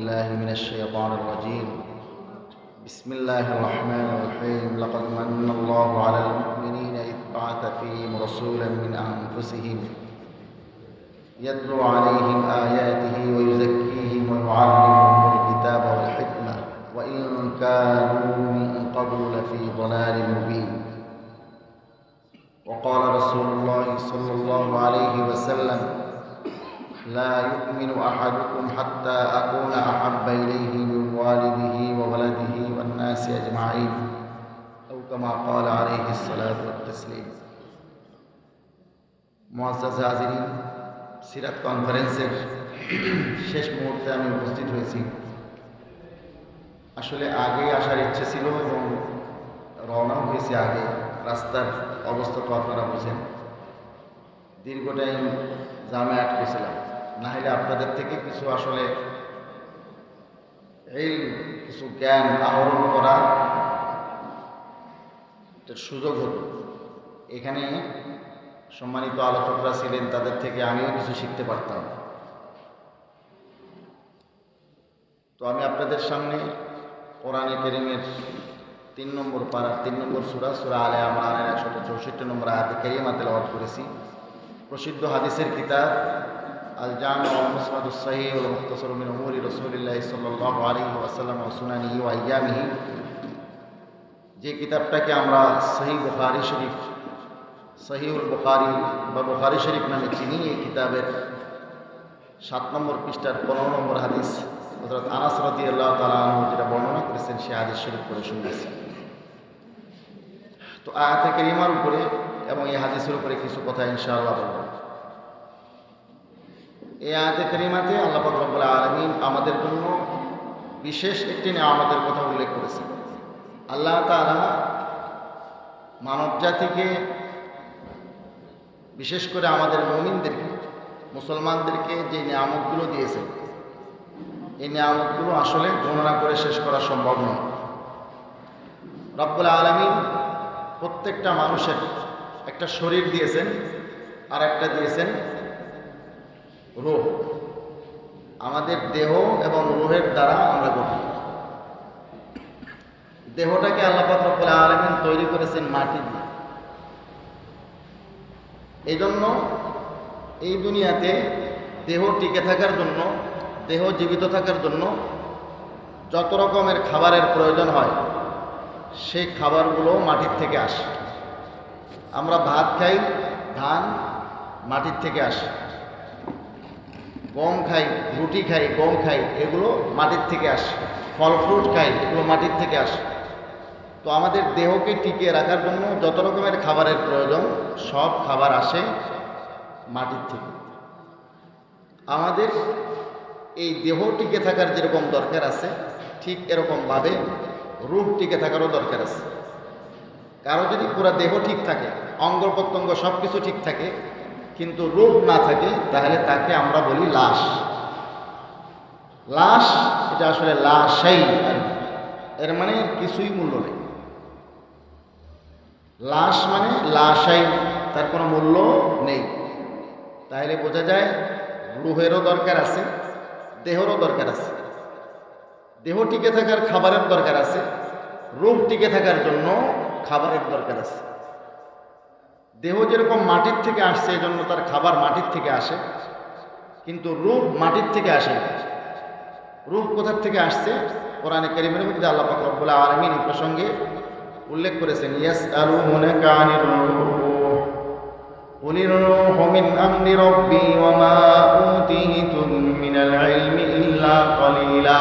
بالله من الشيطان الرجيم. بسم الله الرحمن الرحيم. لقد من الله على المؤمنين إذ بعث فيهم رسولا من أنفسهم يتلو عليهم آياته ويزكيهم ويعلمهم الكتاب والحكمة وإن كانوا من قبل لفي ضلال مبين. وقال رسول الله صلى الله عليه وسلم: لا يؤمن أحدكم حتى أكون أحب إليه من والده وولده والناس أجمعين أو كما قال عليه الصلاة والتسليم. মুআজ্জাজ হাজিরিন, সিরাত কনফারেন্সের শেষ মুহূর্তে আমি উপস্থিত হয়েছি। আসলে আগে আসার ইচ্ছে ছিল এবং রওনাও হয়েছে আগে। রাস্তার অবস্থা তো আপনারা বুঝেন, দীর্ঘ টাইম জামে আটকেছিলাম। না হলে আপনাদের থেকে কিছু আসলে এই কিছু জ্ঞান আহরণ করার সুযোগ হতো। এখানে সম্মানিত আলোচকরা ছিলেন, তাদের থেকে আমিও কিছু শিখতে পারতাম। তো আমি আপনাদের সামনে কোরআনে কারীমের 3 নম্বর পারা 3 নম্বর সূরা আলে ইমরানের 164 নম্বর আয়াতে কারিমা তেলাওয়াত করেছি। প্রসিদ্ধ হাদিসের কিতাব আল জামি ওয়াল মুসনাদুস সহিহ ওয়াল মুখতাসার মিন উমুরি রাসূলিল্লাহ সাল্লাল্লাহু আলাইহি ওয়াসাল্লাম ওয়া সুনানিহি ওয়া আইয়ামিহি, যে কিতাবটাকে আমরা সহিহ বুখারী শরীফ, সহিহুল বুখারী বা বুখারী শরীফ নামে চিনি, এই কিতাবের 7 নম্বর পৃষ্ঠার 15 নম্বর হাদিস হযরত আনাস রাদিয়াল্লাহু তাআলা আনহু যেটা বর্ণনা করেছেন, সেই হাদিস শরীফ করে শুনতেছি। তো আয়াতে কারিমার উপরে এবং এই হাদিসের উপরে কিছু কথা ইনশাআল্লাহ বলব। এই আয়াতে কারিমাতে আল্লাহ পাক রব্বুল আলামিন আমাদের জন্য বিশেষ একটি নিয়ামতের কথা উল্লেখ করেছেন। আল্লাহ তাআলা মানব জাতিকে, বিশেষ করে আমাদের মুমিনদেরকে, মুসলমানদেরকে যে নিয়ামতগুলো দিয়েছেন, এই নিয়ামতগুলো আসলে গণনা করে শেষ করা সম্ভব নয়। রব্বুল আলামিন প্রত্যেকটা মানুষের একটা শরীর দিয়েছেন, আর একটা দিয়েছেন রূহ। আমাদের দেহ এবং রূহের দ্বারা আমরা গঠিত। দেহটাকে আল্লাহ পাক রব্বুল আলামিন তৈরি করেছেন মাটি দিয়ে। এই জন্য এই দুনিয়াতে দেহ টিকে থাকার জন্য, দেহ জীবিত থাকার জন্য যত রকমের খাবারের প্রয়োজন হয়, সেই খাবারগুলো মাটির থেকে আসে। আমরা ভাত খাই, ধান মাটির থেকে আসে। গম খাই, রুটি খাই, গম খাই, এগুলো মাটির থেকে আসে। ফল ফ্রুট খাই, এগুলো মাটির থেকে আসে। তো আমাদের দেহকে টিকিয়ে রাখার জন্য যত রকমের খাবারের প্রয়োজন, সব খাবার আসে মাটির থেকে। আমাদের এই দেহ টিকে থাকার যেরকম দরকার আছে, ঠিক এরকমভাবে রূহ টিকে থাকারও দরকার আছে। কারো যদি পুরো দেহ ঠিক থাকে, অঙ্গ প্রত্যঙ্গ সব কিছু ঠিক থাকে, কিন্তু রূহ না থাকে, তাহলে তাকে আমরা বলি লাশ। লাশ, এটা আসলে লাশাই, এর মানে কিছুই মূল্য নেই। লাশ মানে লাশাই, তার কোনো মূল্য নেই। তাহলে বোঝা যায় রূহেরও দরকার আছে, দেহেরও দরকার আছে। দেহ টিকে থাকার খাবারের দরকার আছে, রূহ টিকে থাকার জন্য খাবারের দরকার আছে। দেহ যেরকম মাটির থেকে আসছে, এই জন্য তার খাবার মাটির থেকে আসে, কিন্তু রূহ মাটির থেকে আসে না। রূহ কোথার থেকে আসছে? কোরআনে কারীমের মধ্যে আল্লাহ পাক রব্বুল আলামিন এই প্রসঙ্গে উল্লেখ করেছেন, ইয়াসআলুনাকা আনির রূহ কুলির রূহু মিন আমরি রাব্বি ওয়া মা উতীতুম মিনাল ইলমি ইল্লা কলিলা।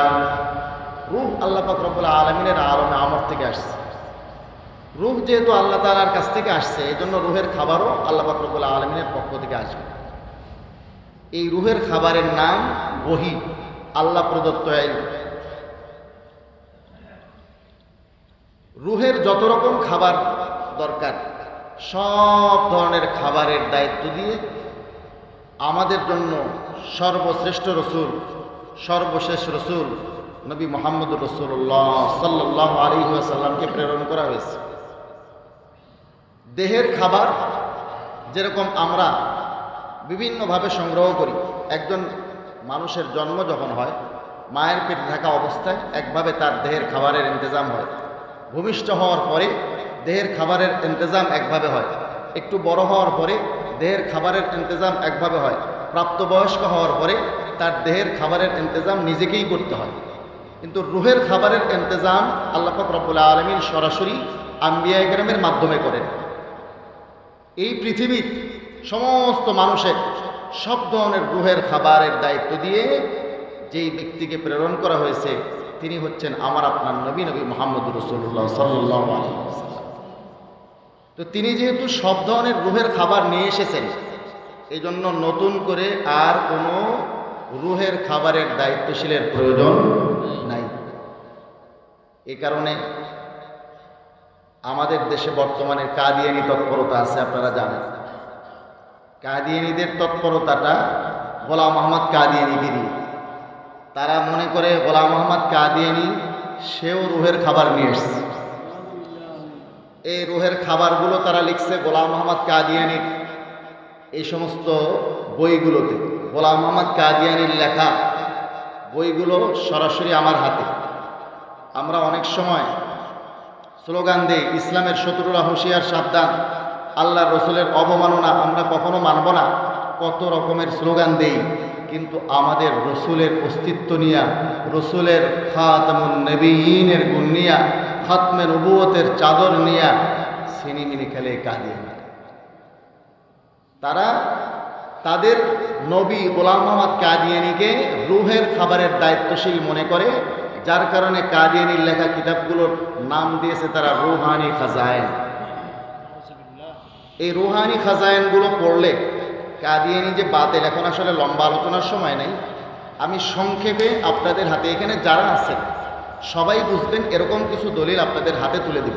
রূহ আল্লাহ পাক রব্বুল আলামিনের আলমে আমর থেকে আসছে। রূহ যেহেতু আল্লাহ তাআলার কাছ থেকে আসছে, এই জন্য রূহের খাবারও আল্লাহ পাক রব্বুল আলামিনের পক্ষ থেকে আসবে। এই রূহের খাবারের নাম ওহী, আল্লাহ প্রদত্ত ইলম। রূহের যত রকম খাবার দরকার, সব ধরনের খাবারের দায়িত্ব দিয়ে আমাদের জন্য সর্বশ্রেষ্ঠ রসুল, সর্বশেষ রসুল নবী মুহাম্মদুর রাসূলুল্লাহ সাল্লাল্লাহু আলাইহি ওয়াসাল্লামকে প্রেরণ করা হয়েছে। দেহের খাবার যেরকম আমরা বিভিন্নভাবে সংগ্রহ করি, একজন মানুষের জন্ম যখন হয়, মায়ের পেটে থাকা অবস্থায় একভাবে তার দেহের খাবারের ইন্তজাম হয়, ভূমিষ্ঠ হওয়ার পরে দেহের খাবারের ইন্তজাম একভাবে হয়, একটু বড় হওয়ার পরে দেহের খাবারের ইন্তজাম একভাবে হয়, প্রাপ্তবয়স্ক হওয়ার পরে তার দেহের খাবারের ইন্তজাম নিজেকেই করতে হয়। কিন্তু রুহের খাবারের ইন্তজাম আল্লাহ পাক রব্বুল আলামিন সরাসরি আম্বিয়া ইকরামের মাধ্যমে করেন। এই পৃথিবীর সমস্ত মানুষের সব ধরনের রুহের খাবারের দায়িত্ব দিয়ে যেই ব্যক্তিকে প্রেরণ করা হয়েছে তিনি হচ্ছেন আমার আপনার নবী মুহাম্মদুর রাসূলুল্লাহ সাল্লাল্লাহু আলাইহি ওয়াসাল্লাম। তো তিনি যেহেতু সব ধরনের রুহের খাবার নিয়ে এসেছেন, এই জন্য নতুন করে আর কোনো রুহের খাবারের দায়িত্বশীলের প্রয়োজন নাই। এ কারণে আমাদের দেশে বর্তমানে কাদিয়ানি তৎপরতা আছে, আপনারা জানেন। কাদিয়ানিদের তৎপরতাটা গোলাম মোহাম্মদ কাদিয়ানিগিরি। তারা মনে করে গোলাম মোহাম্মদ কাদিয়ানি সেও রুহের খাবার নিয়ে এসছে। এই রুহের খাবারগুলো তারা লিখছে গোলাম মোহাম্মদ কাদিয়ানির এই সমস্ত বইগুলোতে। গোলাম মোহাম্মদ কাদিয়ানির লেখা বইগুলো সরাসরি আমার হাতে। আমরা অনেক সময় স্লোগান দেই, ইসলামের শত্রুরা হুঁশিয়ার, সাবধান, আল্লাহ রসুলের অবমাননা আমরা কখনো মানব না, কত রকমের স্লোগান দেই। কিন্তু আমাদের রসুলের অস্তিত্ব নিয়া, রসুলের খাতামুন নবীনের গুণ নিয়া, খাতমে নবুয়তের চাদর নিয়া সিনিমিনি খেলে কাদিয়ানি। তারা তাদের নবী গোলাম মোহাম্মদ কাদিয়ানিকে রুহের খাবারের দায়িত্বশীল মনে করে, যার কারণে কাদিয়ানির লেখা কিতাবগুলোর নাম দিয়েছে তারা রুহানি খাজায়েন। এই রুহানি খাজায়েনগুলো পড়লে কাদিয়ানি যে বাতিল, এখন আসলে লম্বা আলোচনার সময় নেই, আমি সংক্ষেপে আপনাদের হাতে, এখানে যারা আছেন সবাই বুঝবেন, এরকম কিছু দলিল আপনাদের হাতে তুলে দেব।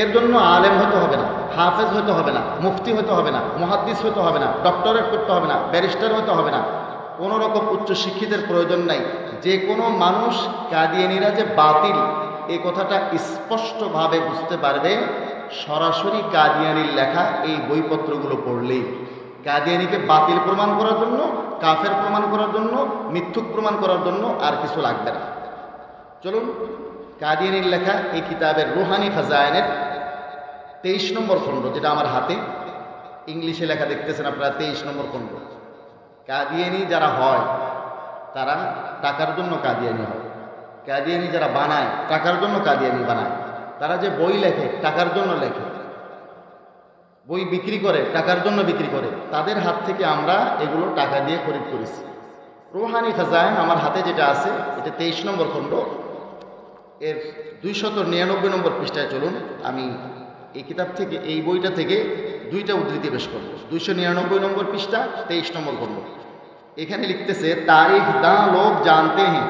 এর জন্য আলেম হতে হবে না, হাফেজ হতে হবে না, মুফতি হতে হবে না, মুহাদ্দিস হতে হবে না, ডক্টরেট করতে হবে না, ব্যারিস্টার হতে হবে না, কোনো রকম উচ্চ শিক্ষিতের প্রয়োজন নাই। যে কোনো মানুষ কাদিয়ানিরা যে বাতিল এই কথাটা স্পষ্টভাবে বুঝতে পারবে সরাসরি কাদিয়ানির লেখা এই বইপত্রগুলো পড়লেই। কাদিয়ানিকে বাতিল প্রমাণ করার জন্য, কাফের প্রমাণ করার জন্য, মিথ্যুক প্রমাণ করার জন্য আর কিছু লাগবে না। চলুন, কাদিয়ানির লেখা এই কিতাবের রুহানি খাজায়েনের 23 নম্বর খণ্ড, যেটা আমার হাতে ইংলিশে লেখা দেখতেছেন আপনারা, 23 নম্বর খণ্ড। কাদিয়ানি যারা হয় তারা টাকার জন্য কাদিয়ানি হয়। কাদিয়ানি যারা বানায় টাকার জন্য কাদিয়ানি বানায়। তারা যে বই লেখে টাকার জন্য লেখে, বই বিক্রি করে টাকার জন্য বিক্রি করে। তাদের হাত থেকে আমরা এগুলো টাকা দিয়ে খরিদ করেছি। রুহানি খাজায়েন আমার হাতে যেটা আছে, এটা 23 নম্বর খণ্ড, এর 299 নম্বর পৃষ্ঠায়। চলুন, আমি এই কিতাব থেকে, এই বইটা থেকে দুইটা উদ্ধৃতি পেশ করব। 299 নম্বর পৃষ্ঠা, 23 নম্বর খণ্ড। এখানে লিখতেছে, তারিখ দাঁ লোক জানতে হ্যাঁ,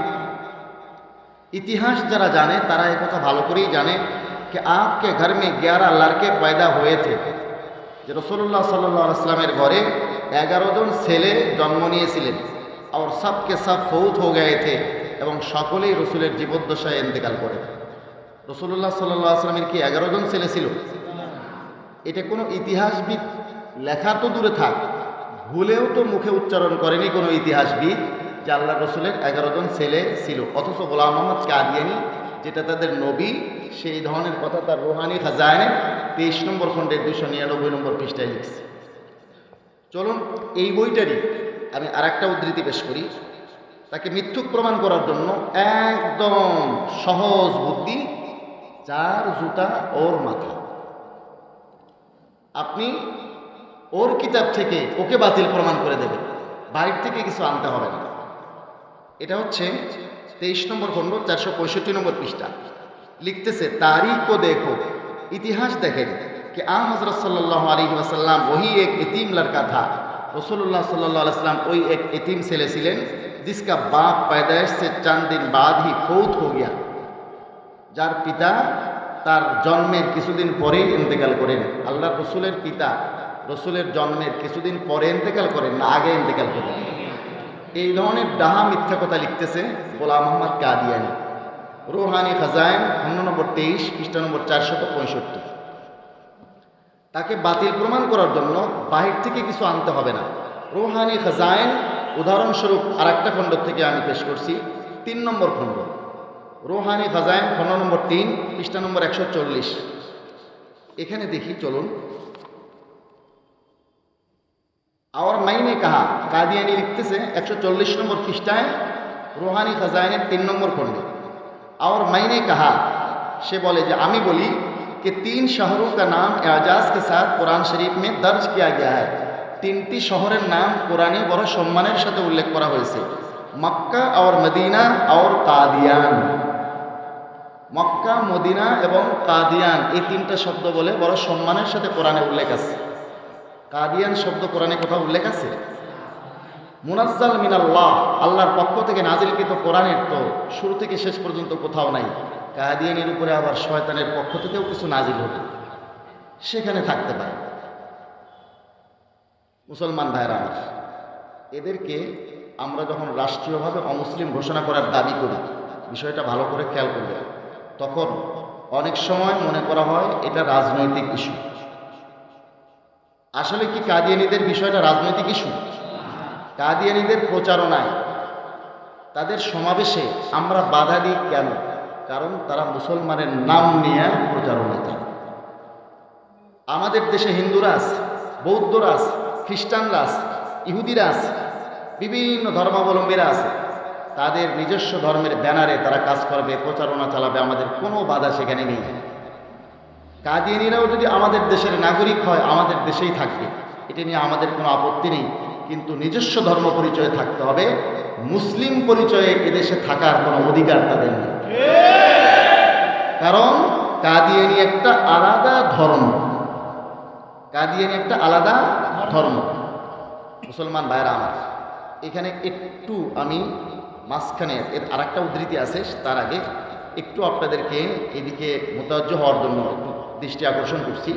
ইতিহাস যারা জানে তারা এই কথা ভালো করেই জানে कि आपके घर में 11 लड़के पैदा हुए थे। যে রাসূলুল্লাহ সাল্লাল্লাহু আলাইহি ওয়াসাল্লামের ঘরে 11 জন ছেলে জন্ম নিয়েছিলেন। और सब के सब फौत हो गए थे, এবং সকলেই রসুলের জীবদ্দশায় ইন্তেকাল করে। রাসূলুল্লাহ সাল্লাল্লাহু আলাইহি ওয়াসাল্লামের কি 11 জন ছেলে ছিল? এটা কোনো ইতিহাসবিদ লেখা তো দূরে থাক, ভুলেও তো মুখে উচ্চারণ করেনি কোনো ইতিহাসবিদ যে আল্লাহ রসুলের 11 জন ছেলে ছিল। অথচ গোলাম মোহাম্মদ কাদিয়ানি, যেটা তাদের নবী, সেই ধরনের কথা তার রুহানি খাজায়েনের 23 নম্বর খণ্ডের 299 নম্বর পৃষ্ঠায় লিখছে। চলুন, এই বইটারই আমি আরেকটা উদ্ধৃতি পেশ করি। তাকে মিথ্যুক প্রমাণ করার জন্য একদম সহজ বুদ্ধি, যার জুতা ওর মাথা। আপনি ওর কিতাব থেকে ওকে বাতিল প্রমাণ করে দেবেন, বাইরে থেকে কিছু আনতে হবে না। এটা হচ্ছে 23 নম্বর খণ্ড, 465 নম্বর পৃষ্ঠা। লিখতেছে, तारीख को देखो, इतिहास देखें कि आ हजरत सल्लल्लाहु अलैहि वसल्लम वही एक यतीम लड़का था। रसूलुल्लाह सल्लल्लाहु अलैहि वसल्लम वही एक यतीम ছেলে ছিলেন, जिसका बाप पैदाइश से चंद दिन बाद ही फौत हो गया, যার পিতা তার জন্মের কিছুদিন পরেই ইন্তেকাল করেন। আল্লাহ রসুলের পিতা রসুলের জন্মের কিছুদিন পরে ইন্তেকাল করেন না আগে ইন্তেকাল করেন? এই ধরনের ডাহা মিথ্যা কথা লিখতেছে গোলাম মোহাম্মদ কাদিয়ানি। রুহানি খাজায়েন খণ্ড নম্বর 23 পৃষ্ঠা নম্বর 465। তাকে বাতিল প্রমাণ করার জন্য বাহির থেকে কিছু আনতে হবে না। রুহানি খাজায়েন উদাহরণস্বরূপ আর একটা খণ্ড থেকে আমি পেশ করছি, 3 নম্বর খণ্ড, রুহানি খাজাইন, খণ্ড নম্বর 3, পৃষ্ঠা নম্বর 140। এখানে দেখি, চলুন। और मैंने कहा, कादियानी लिखतेছে 140 নম্বর পৃষ্ঠায় রুহানি খাজাইনের 3 নম্বর খণ্ডে। और मैंने कहा, সে বলে যে আমি বলি कि 3 शहरों का नाम एजाज के साथ कुरान शरीफ में दर्ज किया गया है। 3টি শহরের নাম কোরআনে বড় সম্মানের সাথে উল্লেখ করা হয়েছে, মক্কা और মদিনা और কাদিয়ান। মক্কা, মদিনা এবং কাদিয়ান, এই 3টা শব্দ বলে বড় সম্মানের সাথে কোরআনে উল্লেখ আছে। কাদিয়ান শব্দ কোরআনে কোথাও উল্লেখ আছে? মুনাজ্জাল মিনাল্লাহ, আল্লাহর পক্ষ থেকে নাজিলকৃত কোরআনের তো শুরু থেকে শেষ পর্যন্ত কোথাও নাই। কাদিয়ানের উপরে আবার শয়তানের পক্ষ থেকেও কিছু নাজিল হবে, সেখানে থাকতে পারে। মুসলমান ভাইরা আমার, এদেরকে আমরা যখন রাষ্ট্রীয়ভাবে অমুসলিম ঘোষণা করার দাবি করি, বিষয়টা ভালো করে খেয়াল করবে, তখন অনেক সময় মনে করা হয় এটা রাজনৈতিক ইস্যু। আসলে কি কাদিয়ানীদের বিষয়টা রাজনৈতিক ইস্যু? কাদিয়ানীদের প্রচারণায়, তাদের সমাবেশে আমরা বাধা দিই কেন? কারণ তারা মুসলমানের নাম নিয়ে প্রচারণা করে। আমাদের দেশে হিন্দুরা আছে, বৌদ্ধরা আছে, খ্রিস্টানরা আছে, ইহুদিরা আছে, বিভিন্ন ধর্মাবলম্বীরা আছে। তাদের নিজস্ব ধর্মের ব্যানারে তারা কাজ করবে, প্রচারণা চালাবে, আমাদের কোনো বাধা সেখানে নেই। কাদিয়ানীরাও যদি আমাদের দেশের নাগরিক হয়, আমাদের দেশেই থাকবে, এটা নিয়ে আমাদের কোনো আপত্তি নেই। কিন্তু নিজস্ব ধর্ম পরিচয়ে থাকতে হবে, মুসলিম পরিচয়ে এদেশে থাকার কোনো অধিকার তাদের নেই। কারণ কাদিয়ানী একটা আলাদা ধর্ম, কাদিয়ানী একটা আলাদা ধর্ম। মুসলমান ভাইরা আমার, এখানে একটু আমি মাঝখানে এর আর একটা উদ্ধৃতি আছে, তার আগে একটু আপনাদেরকে এদিকে মোতাজ্জ হওয়ার জন্য একটু দৃষ্টি আকর্ষণ করছি।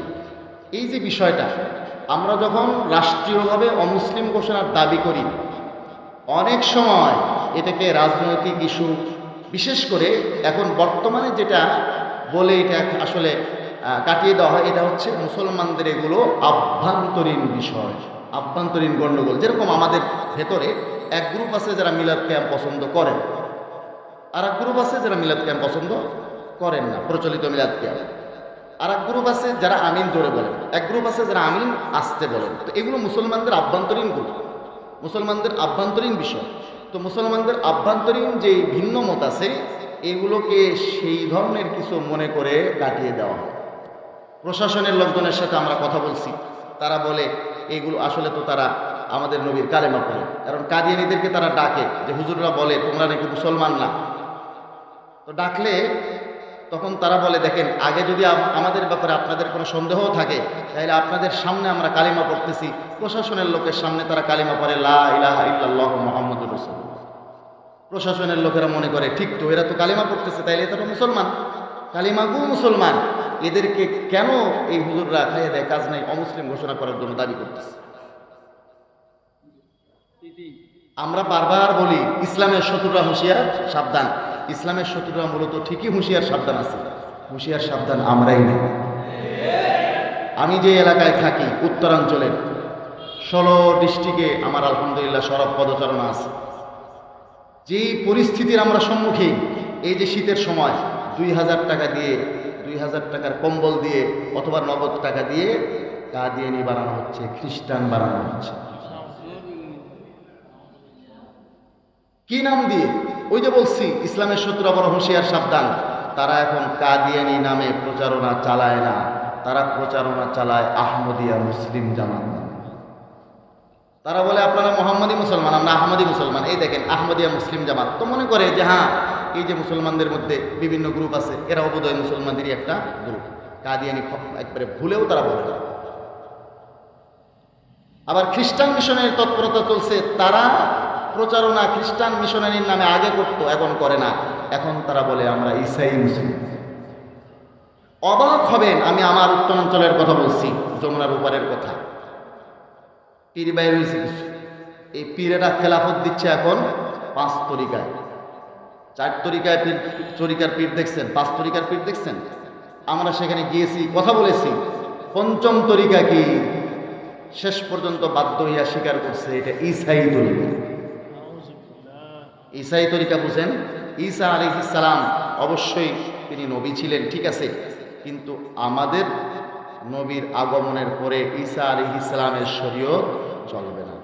এই যে বিষয়টা, আমরা যখন রাষ্ট্রীয়ভাবে অমুসলিম ঘোষণার দাবি করি, অনেক সময় এটাকে রাজনৈতিক ইস্যু, বিশেষ করে এখন বর্তমানে যেটা বলে এটা আসলে কাটিয়ে দেওয়া হয়, এটা হচ্ছে মুসলমানদের এগুলো আভ্যন্তরীণ বিষয়, আভ্যন্তরীণ গণ্ডগোল। যেরকম আমাদের ভেতরে এক গ্রুপ আছে যারা মিলাদ কিয়াম পছন্দ করেন, আর এক গ্রুপ আছে যারা মিলাদ কিয়াম পছন্দ করেন না, প্রচলিত মিলাদ কিয়াম। আর এক গ্রুপ আছে যারা আমিন জোরে বলেন, এক গ্রুপ আছে যারা আমিন আসতে বলেন। তো এগুলো মুসলমানদের আভ্যন্তরীণ গ্রুপ, মুসলমানদের আভ্যন্তরীণ বিষয়। তো মুসলমানদের আভ্যন্তরীণ যে ভিন্ন মত আছে, এগুলোকে সেই ধরনের কিছু মনে করে কাটিয়ে দেওয়া হয়। প্রশাসনের লোকজনের সাথে আমরা কথা বলছি, তারা বলে এইগুলো আসলে তো তারা আমাদের নবীর কালেমা পড়ে। কারণ কাদিয়ানীদেরকে তারা ডাকে যে হুজুররা বলে তোমরা নাকি মুসলমান না। তো ডাকলে তখন তারা বলে দেখেন, আগে যদি আমাদের ব্যাপারে আপনাদের কোনো সন্দেহ থাকে, তাহলে আপনাদের সামনে আমরা কালিমা পড়তেছি, প্রশাসনের লোকের সামনে তারা কালিমা পড়ে লা ইলাহা ইল্লাল্লাহু মুহাম্মাদুর রাসূলুল্লাহ। প্রশাসনের লোকেরা মনে করে ঠিক তো, এরা তো কালিমা পড়তেছে, তাইলে এটা তো মুসলমান, কালিমাগু মুসলমান। এদেরকে কেন এই হুজুররা খাইয়ে দেয়, কাজ নাই, অমুসলিম ঘোষণা করার জন্য দাবি করতেছে। আমরা বারবার বলি ইসলামের শত্রুরা হুঁশিয়ার, সাবধান। ইসলামের শত্রুরা মূলত ঠিকই হুঁশিয়ার সাবধান আছে, হুঁশিয়ার সাবধান আমরাই নেই। আমি যে এলাকায় থাকি উত্তরাঞ্চলের 16 ডিস্ট্রিক্টে আমার আলহামদুলিল্লাহ সরব পদচারণা আছে। যেই পরিস্থিতির আমরা সম্মুখীন, এই যে শীতের সময় 2000 টাকা দিয়ে, 2000 টাকার কম্বল দিয়ে অথবা নগদ টাকা দিয়ে কাদিয়ানী বানানো হচ্ছে, খ্রিস্টান বানানো হচ্ছে। কি নাম দিয়ে? ওই যে বলছি ইসলামের শত্রুরা বড় হুঁশিয়ার সাবধান। তারা এখন কাদিয়ানী নামে প্রচারণা চালায় না, তারা প্রচারণা চালায় আহমদিয়া মুসলিম জামাত। তারা বলে আপনারা মোহাম্মদী মুসলমান, আমরা আহমদী মুসলমান। এই দেখেন আহমদিয়া মুসলিম জামাত। তো মনে করে যে হ্যাঁ, এই যে মুসলমানদের মধ্যে বিভিন্ন গ্রুপ আছে, এরাও বোধহয় মুসলমানদেরই একটা গ্রুপ। কাদিয়ানী একবারে ভুলেও তারা বলে না। আবার খ্রিস্টান মিশনের তৎপরতা চলছে, তারা প্রচারণা খ্রিস্টান মিশনারির নামে আগে করতো, এখন করে না। এখন তারা বলে আমরা ঈসাই মুসলিম। অবাক হবেন, আমি আমার উত্তরাঞ্চলের কথা বলছি, যমুনার উপরের কথা। পীর বাইর হয়েছে কিছু, এই পীরেরা খেলাফত দিচ্ছে এখন 5 তরিকায়। 4 তরিকায় পীর, তরিকার পীর দেখছেন, 5 তরিকার পীর দেখছেন। আমরা সেখানে গিয়েছি, কথা বলেছি। 5ম তরিকা কি? শেষ পর্যন্ত বাধ্য হইয়া স্বীকার করছে এটা ঈসাই তরিকা। ঈসাই তরিকা বুঝেন। ঈসা আলাইহিস সালাম অবশ্যই তিনি নবী ছিলেন, ঠিক আছে, কিন্তু আমাদের নবীর আগমনের পরে ঈসা আলাইহিস সালামের শরীয়ত চলবে না।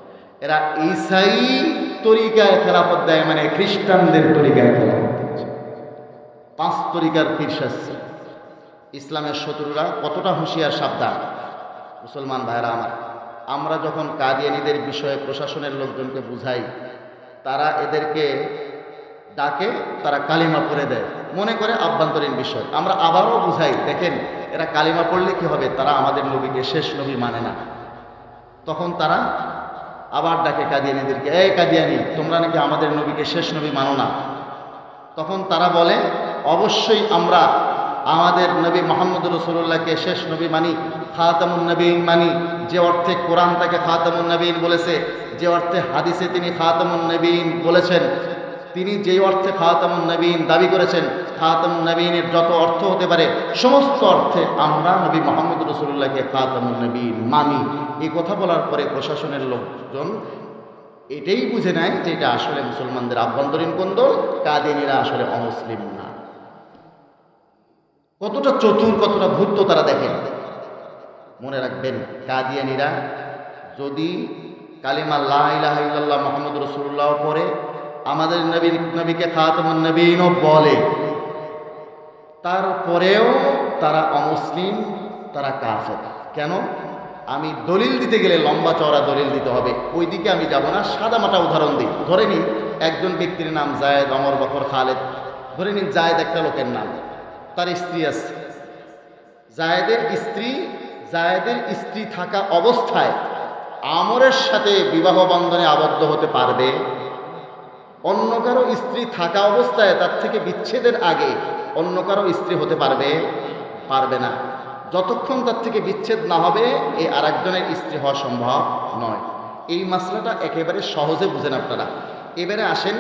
এরা ঈসাই তরিকায় খেলাফত দেয়, মানে খ্রিস্টানদের তরিকায় খেলাফত দিচ্ছে। 5 তরিকার পীর শাস্ত্রী। ইসলামের শত্রুরা কতটা হুঁশিয়ার, সাবধান মুসলমান ভাইরা আমার। আমরা যখন কাদিয়ানীদের বিষয়ে প্রশাসনের লোকজনকে বুঝাই, তারা এদেরকে ডাকে, তারা কালিমা পড়ে দেয়, মনে করে আভ্যন্তরীণ বিষয়। আমরা আবারও বুঝাই, দেখেন এরা কালিমা পড়লে কি হবে, তারা আমাদের নবীকে শেষ নবী মানে না। তখন তারা আবার ডাকে কাদিয়ানীদেরকে, এই কাদিয়ানী, তোমরা নাকি আমাদের নবীকে শেষ নবী মানো না। তখন তারা বলে, অবশ্যই আমরা আমাদের নবী মুহাম্মদ রাসূলুল্লাহকে শেষ নবী মানি, খাতামুন নবীন মানি। যে অর্থে কোরআন তাকে খাতামুন নবীন বলেছে, যে অর্থে হাদিসে তিনি খাতামুন নবীন বলেছেন, তিনি যেই অর্থে খাতামুন নবীন দাবি করেছেন, খাতামুন নবীনের যত অর্থ হতে পারে সমস্ত অর্থে আমরা নবী মুহাম্মদ রাসূলুল্লাহকে খাতামুন নবীন মানি। এই কথা বলার পরে প্রশাসনের লোকজন এটাই বুঝে নেয় যে এটা আসলে মুসলমানদের আভ্যন্তরীণ কোন্দল, কাদিয়ানীরা আসলে অমুসলিম না। কতটা চতুর, কতটা ধূর্ত তারা দেখেন। মনে রাখবেন, কাদিয়ানীরা যদি কালিমা লা ইলাহা ইল্লাল্লাহ মুহাম্মদুর রাসূলুল্লাহ পড়ে, আমাদের নবীকে খাতামুন নবীনও বলে, তারপরেও তারা অমুসলিম, তারা কাফের। কেন? আমি দলিল দিতে গেলে লম্বা চওড়া দলিল দিতে হবে, ওই দিকে আমি যাব না। সাদামাটা উদাহরণ দিই। ধরে নিন একজন ব্যক্তির নাম জায়েদ, ওমর, বকর, খালেদ। ধরে নিন জায়েদ একটা লোকের নাম, তার স্ত্রী আছে। জায়েদের স্ত্রী থাকা অবস্থায় আমরের সাথে বিবাহ বন্ধনে আবদ্ধ হতে পারবে? অন্য কারো স্ত্রী থাকা অবস্থায় তার থেকে বিচ্ছেদের আগে অন্য কারো স্ত্রী হতে পারবে না। যতক্ষণ তার থেকে বিচ্ছেদ না হবে, এই আরেকজনের স্ত্রী হওয়া সম্ভব নয়। এই মাসলাটা একেবারে সহজে বুঝেন আপনারা। এবারে আসেন,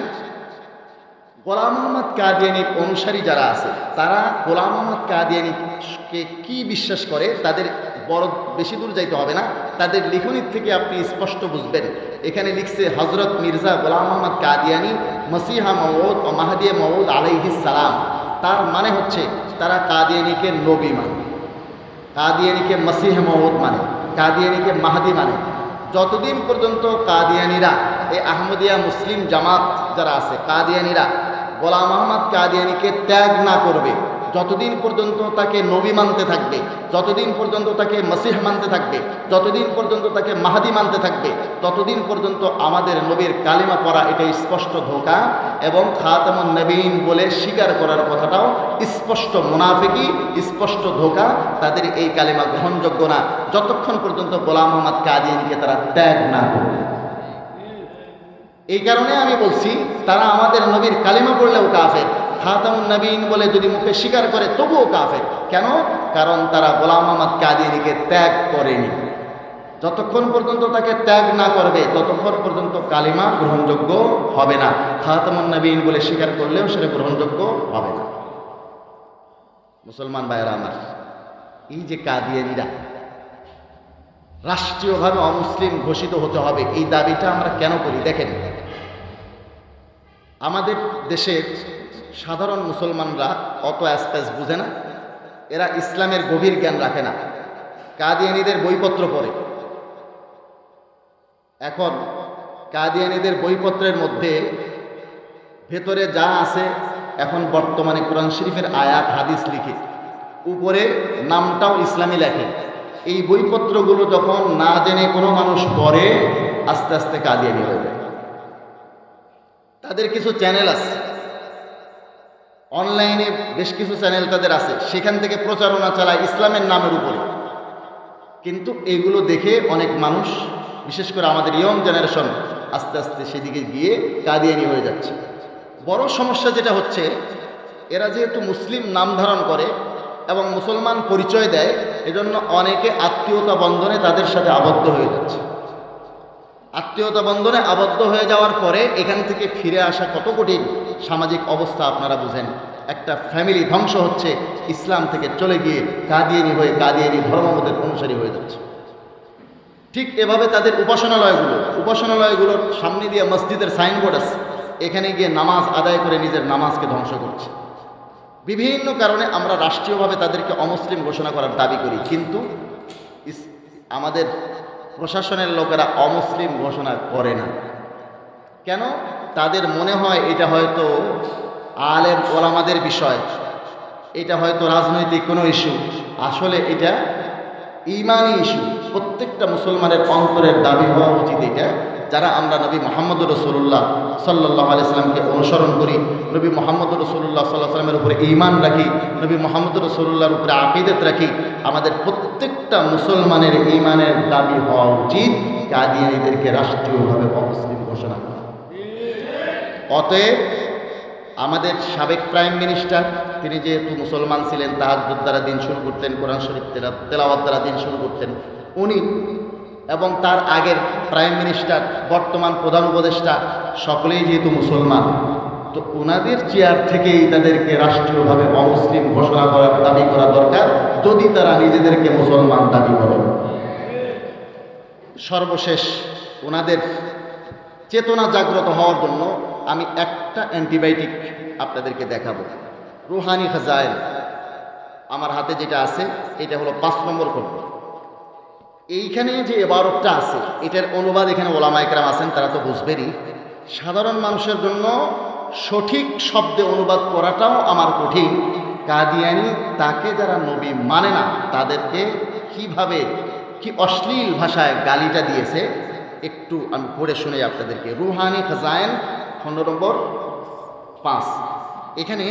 গোলাম মোহাম্মদ কাদিয়ানীর অনুসারী যারা আছে, তারা গোলাম মোহাম্মদ কাদিয়ানীকে কি বিশ্বাস করে, তাদের বড় বেশি দূর যাইতে হবে না, তাদের লিখনির থেকে আপনি স্পষ্ট বুঝবেন। এখানে লিখছে, হযরত মির্জা গোলাম মোহাম্মদ কাদিয়ানী মসিহা মওউদ ও মাহদী মওউদ আলাইহিস সালাম। তার মানে হচ্ছে তারা কাদিয়ানীকে নবী মানে, কাদিয়ানীকে মসিহ মওউদ মানে, কাদিয়ানীকে মাহদী মানে। যতদিন পর্যন্ত কাদিয়ানীরা, এই আহমদিয়া মুসলিম জামাত যারা আছে, কাদিয়ানীরা গোলাম মোহাম্মদ কাদিয়ানীকে ত্যাগ না করবে, যতদিন পর্যন্ত তাকে নবী মানতে থাকবে, যতদিন পর্যন্ত তাকে মসিহ মানতে থাকবে, যতদিন পর্যন্ত তাকে মাহদী মানতে থাকবে, ততদিন পর্যন্ত আমাদের নবীর কালিমা পড়া এটা স্পষ্ট ধোঁকা, এবং খাতামুন নবীন বলে স্বীকার করার কথাটাও স্পষ্ট মুনাফিকি, স্পষ্ট ধোঁকা। তাদের এই কালিমা গ্রহণযোগ্য না যতক্ষণ পর্যন্ত গোলাম মোহাম্মদ কাদিয়ানীকে তারা ত্যাগ না করবে। এই কারণে আমি বলছি, তারা আমাদের নবীর কালিমা পড়লেও কাফের, খাতামুন নবীন বলে যদি মুখে স্বীকার করে তবুও কাফের। কেন? কারণ তারা গোলাম মোহাম্মদ কাদিয়ানীকে ত্যাগ করেনি। যতক্ষণ পর্যন্ত তাকে ত্যাগ না করবে ততক্ষণ পর্যন্ত কালিমা গ্রহণযোগ্য হবে না। খাতামুন নবীন বলে স্বীকার করলেও সেটা গ্রহণযোগ্য হবে না। মুসলমান ভাইয়েরা আমার, এই যে কাদিয়ানীরা রাষ্ট্রীয়ভাবে অমুসলিম ঘোষিত হতে হবে, এই দাবিটা আমরা কেন করি? দেখেন, আমাদের দেশের সাধারণ মুসলমানরা অত অ্যাসপেস বুঝে না, এরা ইসলামের গভীর জ্ঞান রাখে না, কাদিয়ানীদের বইপত্র পড়ে। এখন কাদিয়ানীদের বইপত্রের মধ্যে ভেতরে যা আছে, এখন বর্তমানে কোরআন শরীফের আয়াত হাদিস লিখে, উপরে নামটাও ইসলামী লেখে। এই বইপত্রগুলো যখন না জেনে কোনো মানুষ পড়ে, আস্তে আস্তে কাদিয়ানী হয়ে যায়। তাদের কিছু চ্যানেল আছে, অনলাইনে বেশ কিছু চ্যানেল তাদের আছে, সেখান থেকে প্রচারণা চালায় ইসলামের নামের উপরে। কিন্তু এগুলো দেখে অনেক মানুষ, বিশেষ করে আমাদের ইয়ং জেনারেশন, আস্তে আস্তে সেদিকে গিয়ে কাদিয়ানী হয়ে যাচ্ছে। বড় সমস্যা যেটা হচ্ছে, এরা যেহেতু মুসলিম নাম ধারণ করে এবং মুসলমান পরিচয় দেয়, এজন্য অনেকে আত্মীয়তা বন্ধনে তাদের সাথে আবদ্ধ হয়ে যাচ্ছে। আত্মীয়তা বন্ধনে আবদ্ধ হয়ে যাওয়ার পরে এখান থেকে ফিরে আসা কত কঠিন সামাজিক অবস্থা আপনারা বুঝেন। একটা ফ্যামিলি ধ্বংস হচ্ছে, ইসলাম থেকে চলে গিয়ে কাদিয়ানী হয়ে কাদিয়ানী ধর্মমতের অনুসারী হয়ে যাচ্ছে। ঠিক এভাবে তাদের উপাসনালয়গুলোর সামনে দিয়ে মসজিদের সাইনবোর্ড আছে, এখানে গিয়ে নামাজ আদায় করে নিজের নামাজকে ধ্বংস করছে। বিভিন্ন কারণে আমরা রাষ্ট্রীয়ভাবে তাদেরকে অমুসলিম ঘোষণা করার দাবি করি, কিন্তু আমাদের প্রশাসনের লোকেরা অমুসলিম ঘোষণা করে না। কেন? তাদের মনে হয় এটা হয়তো আলেম ওলামাদের বিষয়, এটা হয়তো রাজনৈতিক কোনো ইস্যু। আসলে এটা ইমানি ইস্যু। প্রত্যেকটা মুসলমানের অন্তরের দাবি হওয়া উচিত এটা, যারা আমরা নবী মুহাম্মদ রাসূলুল্লাহ সাল্লাল্লাহু আলাইহি সাল্লামকে অনুসরণ করি, নবী মুহাম্মদ রাসূলুল্লাহ সাল্লাল্লাহু আলাইহি সাল্লামের উপরে ঈমান রাখি, নবী মুহাম্মদ রাসূলুল্লাহর উপরে আকীদত রাখি, আমাদের প্রত্যেকটা মুসলমানের ঈমানের দাবি হওয়া উচিত কাদিয়ানীদেরকে রাষ্ট্রীয়ভাবে অমুসলিম ঘোষণা করা। অতএব আমাদের সাবেক প্রাইম মিনিস্টার, তিনি যেহেতু মুসলমান ছিলেন, তাহাজ্জুদ দ্বারা দিন শুরু করতেন, কোরআন শরীফ তেলাওয়াত দ্বারা দিন শুরু করতেন উনি, এবং তার আগের প্রাইম মিনিস্টার, বর্তমান প্রধান উপদেষ্টা, সকলেই যেহেতু মুসলমান, তো ওনাদের চেয়ার থেকেই তাদেরকে রাষ্ট্রীয়ভাবে অমুসলিম ঘোষণা করার দাবি করা দরকার, যদি তারা নিজেদেরকে মুসলমান দাবি করেন। সর্বশেষ ওনাদের চেতনা জাগ্রত হওয়ার জন্য আমি একটা অ্যান্টিবায়োটিক আপনাদেরকে দেখাবো। রুহানি খাজাইল আমার হাতে যেটা আছে, এটা হলো 5 নম্বর খণ্ড। এইখানে যে ইবারতটা আছে, এটার অনুবাদ এখানে ওলামায়ে কেরাম আছেন, তারা তো বুঝবেনই। সাধারণ মানুষের জন্য সঠিক শব্দে অনুবাদ করাটাও আমার কঠিন। কাদিয়ানী তাকে যারা নবী মানে না, তাদেরকে কিভাবে কি অশ্লীল ভাষায় গালিটা দিয়েছে, একটু আমি পড়ে শুনে আপনাদেরকে। রুহানি খাজাইন খণ্ড নম্বর 5, এখানে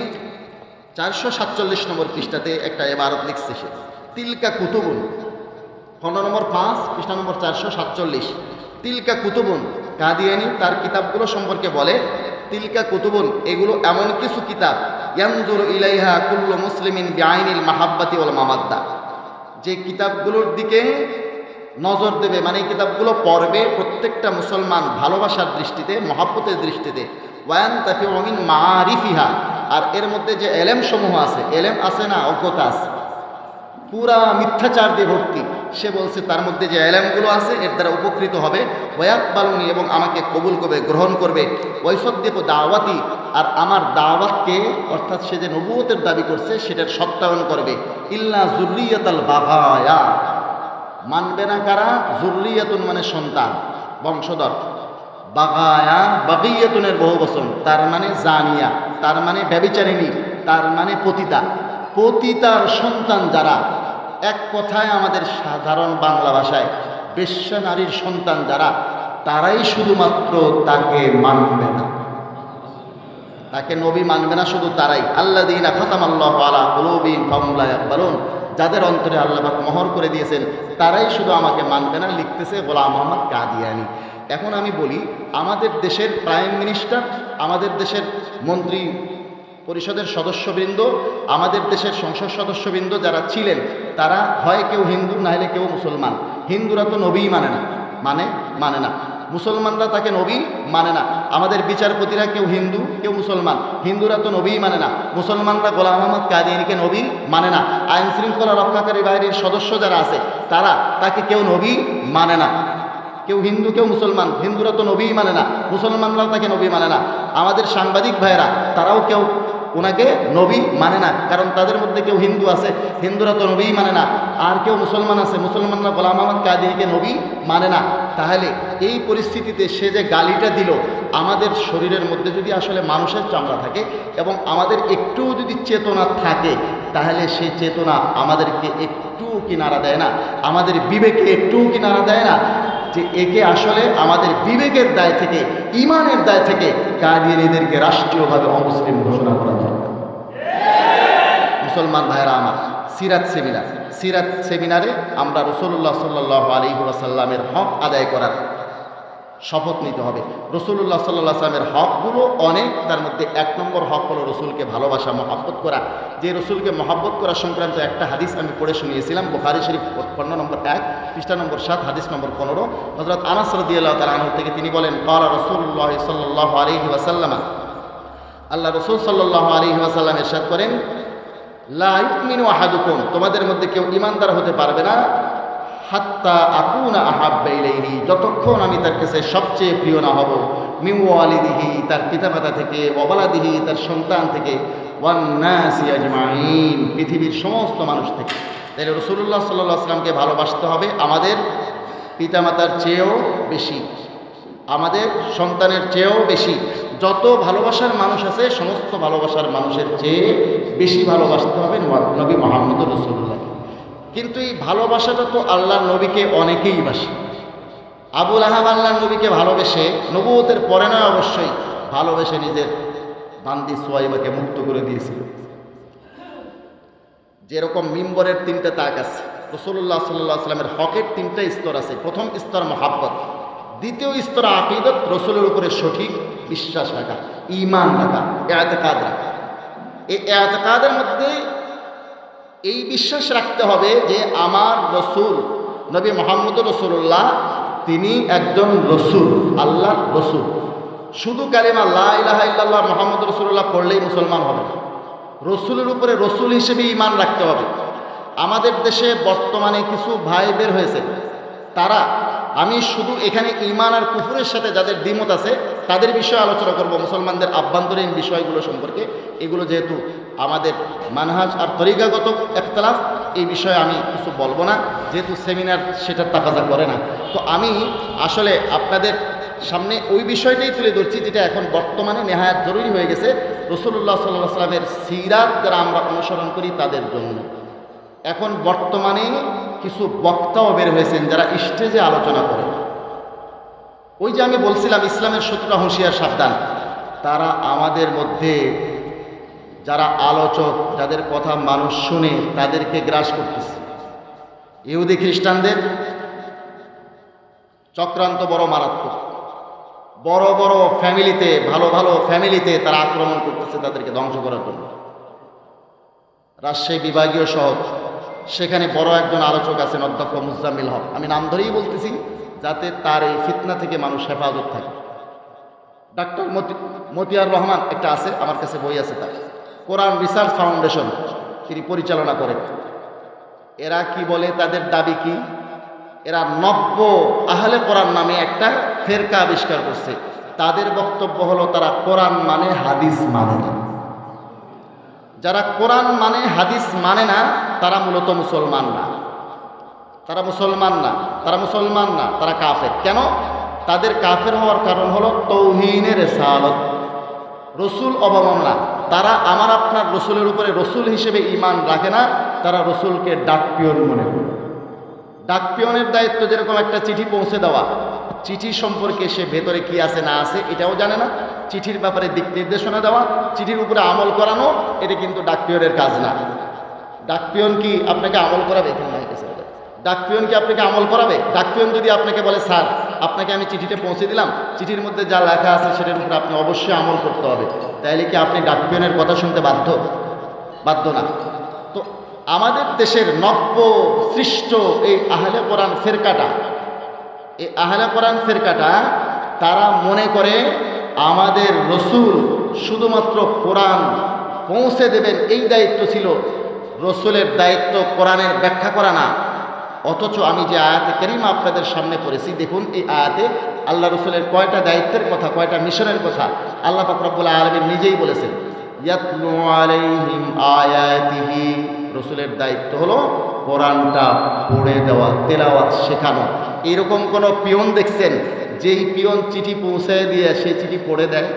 447 নম্বর পৃষ্ঠাতে একটা ইবারত লিখছে সে, তিলকা কুতুবুন, খণ্ড নম্বর 5, পৃষ্ঠা নম্বর 447। তিলকা কুতুবুন, কাদিয়ানী তার কিতাবগুলো সম্পর্কে বলে, তিলকা কুতুবুন, এগুলো এমন কিছু কিতাব, ইয়ানজুরু ইলাইহা কুল্লু মুসলিমিন বিআইনিল মাহাব্বাতি ওয়াল মামাদ্দা, যে কিতাবগুলোর দিকে নজর দেবে, মানে এই কিতাবগুলো পড়বে প্রত্যেকটা মুসলমান ভালোবাসার দৃষ্টিতে, মহাব্বতের দৃষ্টিতে। ওয়ান তাফিউ মিন মাআরিফিহা, আর এর মধ্যে যে এলেম সমূহ আছে, এলেম আছে না, অজ্ঞতা আছে, পুরা মিথ্যাচার দিয়ে ভর্তি। সে বলছে তার মধ্যে যে এলেমগুলো আছে এর দ্বারা উপকৃত হবে। ওয়াকবালুনি, এবং আমাকে কবুল করবে, গ্রহণ করবে। ওয়াইসাদ্দিকু দাওয়াতি, আর আমার দাওয়াতকে, অর্থাৎ সে যে নবুয়তের দাবি করছে সেটার সত্যায়ন করবে। ইল্লা যুররিয়াতাল বাগায়া, মানবে না কারা? যুররিয়াতুন মানে সন্তান, বংশধর। বাগায়া, বাগিয়াতুনের বহু বচন, তার মানে জানিয়া, তার মানে ব্যভিচারিণী, তার মানে পতিতা। পতিতার সন্তান যারা, এক কথায় আমাদের সাধারণ বাংলা ভাষায় বেশ্যা নারীর সন্তান যারা, তারাই শুধুমাত্র তাকে মানবে না, তাকে নবী মানবে না, শুধু তারাই। আল্লাযীনা খাতামাল্লাহু আলা কুলুবিহিম ফাহুম লা ইয়াকবালুন, যাদের অন্তরে আল্লাহ পাক মোহর করে দিয়েছেন, তারাই শুধু আমাকে মানবে না, লিখতেছে গোলাম মোহাম্মদ কাদিয়ানী। এখন আমি বলি, আমাদের দেশের প্রাইম মিনিস্টার, আমাদের দেশের মন্ত্রী পরিষদের সদস্যবৃন্দ, আমাদের দেশের সংসদ সদস্যবৃন্দ যারা ছিলেন, তারা হয় কেউ হিন্দু, নাহলে কেউ মুসলমান। হিন্দুরা তো নবীই মানে না, মুসলমানরা তাকে নবী মানে না। আমাদের বিচারপতিরা কেউ হিন্দু, কেউ মুসলমান। হিন্দুরা তো নবীই মানে না, মুসলমানরা গোলাম মোহাম্মদ কাদিয়ানীকে নবী মানে না। আইন শৃঙ্খলা রক্ষাকারী বাহিনীর সদস্য যারা আছে, তারা তাকে কেউ নবী মানে না। কেউ হিন্দু, কেউ মুসলমান। হিন্দুরা তো নবীই মানে না, মুসলমানরাও তাকে নবী মানে না। আমাদের সাংবাদিক ভাইয়েরা, তারাও কেউ ওনাকে নবী মানে না, কারণ তাদের মধ্যে কেউ হিন্দু আছে, হিন্দুরা তো নবীই মানে না। আর কেউ মুসলমান আছে, মুসলমানরা গোলাম মোহাম্মদ কাদিয়ানীকে নবী মানে না। তাহলে এই পরিস্থিতিতে সে যে গালিটা দিল, আমাদের শরীরের মধ্যে যদি আসলে মানুষের চামড়া থাকে এবং আমাদের একটুও যদি চেতনা থাকে, তাহলে সেই চেতনা আমাদেরকে একটুও কি নাড়া দেয় না? আমাদের বিবেকে একটুও কি নাড়া দেয় না যে একে আসলে আমাদের বিবেকের দায় থেকে, ইমানের দায় থেকে কাদিয়ানীদেরকে রাষ্ট্রীয়ভাবে অমুসলিম ঘোষণা করা দরকার। মুসলমান ভাইরা আমার, সিরাত সেমিনারে আমরা রাসূলুল্লাহ সাল্লাল্লাহু আলাইহি ওয়াসাল্লামের হক আদায় করার শপথ নিতে হবে। রাসূলুল্লাহ সাল্লাল্লাহু আলাইহি ওয়াসাল্লামের হকগুলো অনেক, তার মধ্যে 1 নম্বর হক হলো রসুলকে ভালোবাসা, মহব্বত করা। যে রসুলকে মহব্বত করা সংক্রান্ত একটা হাদিস আমি পড়ে শুনিয়েছিলাম, বুখারী শরীফ খণ্ড নম্বর 1, পৃষ্ঠা নম্বর 7, হাদিস নম্বর 15। হযরত আনাস রাদিয়াল্লাহু তাআলা আনহু থেকে তিনি বলেন, ক্বালা রাসূলুল্লাহ সাল্লাল্লাহু আলাইহি ওয়াসাল্লাম, আল্লাহ রাসূল সাল্লাল্লাহু আলাইহি ওয়াসাল্লাম ইরশাদ করেন, লা ইউমিনু আহাদুকুম, তোমাদের মধ্যে কেউ ঈমানদার হতে পারবে না, হাত্তা আকুনা আহাব্বা ইলাইহি, যতক্ষণ আমি তার কাছে সবচেয়ে প্রিয় না হব, মিন ওয়ালিদিহি, তার পিতামাতা থেকে, ওয়া ওয়ালাদিহি, তার সন্তান থেকে, ওয়ান নাসি আজমাইন, পৃথিবীর সমস্ত মানুষ থেকে। তাহলে রাসূলুল্লাহ সাল্লাল্লাহু আলাইহি ওয়াসাল্লামকে ভালোবাসতে হবে আমাদের পিতামাতার চেয়েও বেশি, আমাদের সন্তানের চেয়েও বেশি। যত ভালোবাসার মানুষ আছে সমস্ত ভালোবাসার মানুষের চেয়ে বেশি ভালোবাসতে হবে নবী মুহাম্মদ রাসূলুল্লাহ। কিন্তু এই ভালোবাসাটা তো আল্লাহর নবীকে অনেকেই বাসে। আবু লাহাব আল্লাহর নবীকে ভালোবেসে, নবুয়তের পরে নয় অবশ্যই, ভালোবেসে নিজের বান্দি সুয়াইবাকে মুক্ত করে দিয়েছিল। যেরকম মিম্বরের 3টে তাক আছে, রাসূলুল্লাহ সাল্লাল্লাহু আলাইহি ওয়াসাল্লামের হকের 3টা স্তর আছে। প্রথম স্তর মহাব্বত, দ্বিতীয় স্তর আকীদত, রসুলের উপরে সঠিক বিশ্বাস রাখা, ঈমান রাখা, ইতিকাদ রাখা। এই ইতিকাদের মধ্যে এই বিশ্বাস রাখতে হবে যে আমার রসুল নবী মুহাম্মদ রাসূলুল্লাহ তিনি একজন রসুল, আল্লাহর রসুল। শুধু কালিমা লা ইলাহা ইল্লাল্লাহ মুহাম্মদ রাসূলুল্লাহ পড়লেই মুসলমান হবে না, রসুলের উপরে রসুল হিসেবে ঈমান রাখতে হবে। আমাদের দেশে বর্তমানে কিছু ভাই বের হয়েছে, তারা, আমি শুধু এখানে ঈমান আর কুফরের সাথে যাদের দ্বিমত আছে তাদের বিষয়ে আলোচনা করব, মুসলমানদের আভ্যন্তরীণ বিষয়গুলো সম্পর্কে। এগুলো যেহেতু আমাদের মানহাজ আর তরিকাগত ইখতিলাফ, এই বিষয়ে আমি কিছু বলবো না, যেহেতু সেমিনার সেটার তাকাজা করে না। তো আমি আসলে আপনাদের সামনে ওই বিষয়টাই তুলে ধরছি যেটা এখন বর্তমানে নেহায়াত জরুরি হয়ে গেছে, রাসূলুল্লাহ সাল্লাল্লাহু আলাইহি ওয়াসাল্লামের সিরাত যারা আমরা অনুসরণ করি তাদের জন্য। এখন বর্তমানে কিছু বক্তাও বের হয়েছেন যারা স্টেজে আলোচনা করেন। ওই যে আমি বলছিলাম ইসলামের শত্রুরা হুঁশিয়ার সাবধান, তারা আমাদের মধ্যে যারা আলোচক, যাদের কথা মানুষ শুনে তাদেরকে গ্রাস করতেছে। ইহুদি খ্রিস্টানদের চক্রান্ত বড় মারাত্মক। বড় বড় ফ্যামিলিতে, ভালো ভালো ফ্যামিলিতে তারা আক্রমণ করতেছে তাদেরকে ধ্বংস করার জন্য। রাজশাহী বিভাগীয় শহর, সেখানে বড় একজন আলোচক আছেন অধ্যক্ষ মুজাম্মিল হক, আমি নাম ধরেই বলতেছি যাতে তার এই ফিতনা থেকে মানুষ হেফাজত থাকে। ডাক্তার মতিয়ার রহমান একটা আছে, আমার কাছে বই আছে তার, কোরআন রিসার্চ ফাউন্ডেশন তিনি পরিচালনা করেন। এরা কি বলে, তাদের দাবি কি, এরা নব্য আহলে কোরআন নামে একটা ফেরকা আবিষ্কার করছে। তাদের বক্তব্য হলো তারা কোরআন মানে হাদিস মানে না। যারা কোরআন মানে হাদিস মানে না তারা মূলত মুসলমান না, তারা মুসলমান না, তারা মুসলমান না, তারা কাফের। কেন? তাদের কাফের হওয়ার কারণ হলো তৌহিনের রিসালাত, রসুল অবমাননা। তারা আমার আপনার রসুলের উপরে রসুল হিসেবে ঈমান রাখে না, তারা রসুলকে ডাকপিয়ন মনে করে। ডাকপিয়নের দায়িত্ব যেরকম একটা চিঠি পৌঁছে দেওয়া, চিঠি সম্পর্কে সে ভেতরে কি আছে না আছে এটাও জানে না, চিঠির ব্যাপারে দিক নির্দেশনা দেওয়া, চিঠির উপরে আমল করানো, এটা কিন্তু ডাকপিয়নের কাজ না। ডাকপিয়ন কি আপনাকে আমল করাবে? ডাকপিয়ন কি আপনাকে আমল করাবে? ডাকপিয়ন যদি আপনাকে বলে স্যার আপনাকে আমি চিঠিটা পৌঁছে দিলাম, চিঠির মধ্যে যা লেখা আছে সেটার উপরে আপনি অবশ্যই আমল করতে হবে, তাইলে কি আপনি ডাকপিয়নের কথা শুনতে বাধ্য? বাধ্য না। তো আমাদের দেশের নব্য সৃষ্ট এই আহলে কোরআন ফেরকাটা, এই আহলে কোরআন ফেরকাটা তারা মনে করে আমাদের রসুল শুধুমাত্র কোরআন পৌঁছে দেবেন এই দায়িত্ব ছিল, রসুলের দায়িত্ব কোরআনের ব্যাখ্যা করা না। অথচ আমি যে আয়াতে কারিমা আপনাদের সামনে পড়েছি, দেখুন এই আয়াতে আল্লাহ রসুলের কয়টা দায়িত্বের কথা, কয়টা মিশনের কথা আল্লাহ পাক রব্বুল আলামিন নিজেই বলেছেন। ইয়াতলু আলাইহিম আয়াতিহি, রসুলের দায়িত্ব হলো কোরআনটা পড়ে দেওয়া, তেলাওয়াত শেখানো। এরকম কোনো পিয়ন দেখছেন যেই পিয়ন চিঠি পৌঁছে দিয়ে সে চিঠি পড়ে দেয়?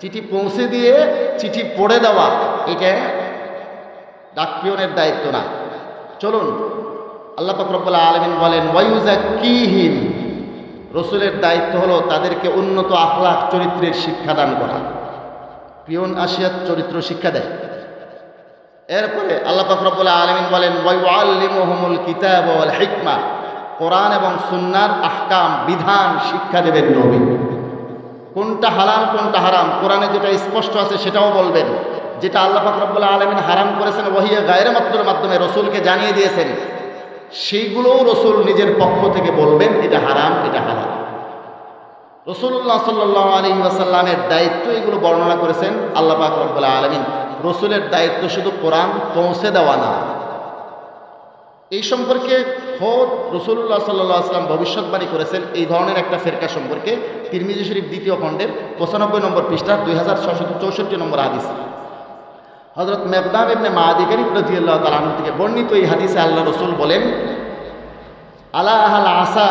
চিঠি পৌঁছে দিয়ে চিঠি পড়ে দেওয়া এটা ডাকপিয়নের দায়িত্ব না। চলুন আল্লাহ পাক রব্বুল আলামিন বলেন ওয়ায়ুযাক্কিহিম, রসুলের দায়িত্ব হলো তাদেরকে উন্নত আখলাক চরিত্রের শিক্ষা দান করা। পিয়ন আসিয়া চরিত্র শিক্ষা দেয়। এরপরে আল্লাহ পাক রব্বুল আলামিন বলেন ওয়ায়ুআল্লিমুহুমুল কিতাব ওয়াল হিকমা, কোরআন এবং সুন্নাহর আহকাম বিধান শিক্ষা দেবেন নবী। কোনটা হালাল কোনটা হারাম কোরআনে যেটা স্পষ্ট আছে সেটাও বলবেন। যেটা আল্লাহ পাক রব্বুল আলামিন হারাম করেছেন ওহিয়ে গায়রে মাত্রের মাধ্যমে রসুলকে জানিয়ে দিয়েছেন, সেইগুলোও রসুল নিজের পক্ষ থেকে বলবেন এটা হারাম এটা হালাল। রাসূলুল্লাহ সাল্লাল্লাহু আলাইহি ওয়াসাল্লামের দায়িত্ব এগুলো বর্ণনা করেছেন আল্লাহ পাক রব্বুল আলামিন। রসুলের দায়িত্ব শুধু কোরআন পৌঁছে দেওয়া না। এই সম্পর্কে খোদ রাসূলুল্লাহ সাল্লাল্লাহু আলাইহি ওয়াসাল্লাম ভবিষ্যৎবাণী করেছেন এই ধরনের একটা ফেরকা সম্পর্কে। তিরমিজি শরীফ দ্বিতীয় খণ্ডের 95 নম্বর পৃষ্ঠা 2664 নম্বর হাদিস। হযরত মিকদাম ইবনে মাআদি কারীব রাদিয়াল্লাহু তাআলা আনহু থেকে বর্ণিত এই হাদিসে আল্লাহ রাসূল বলেন, আলা আহল আসা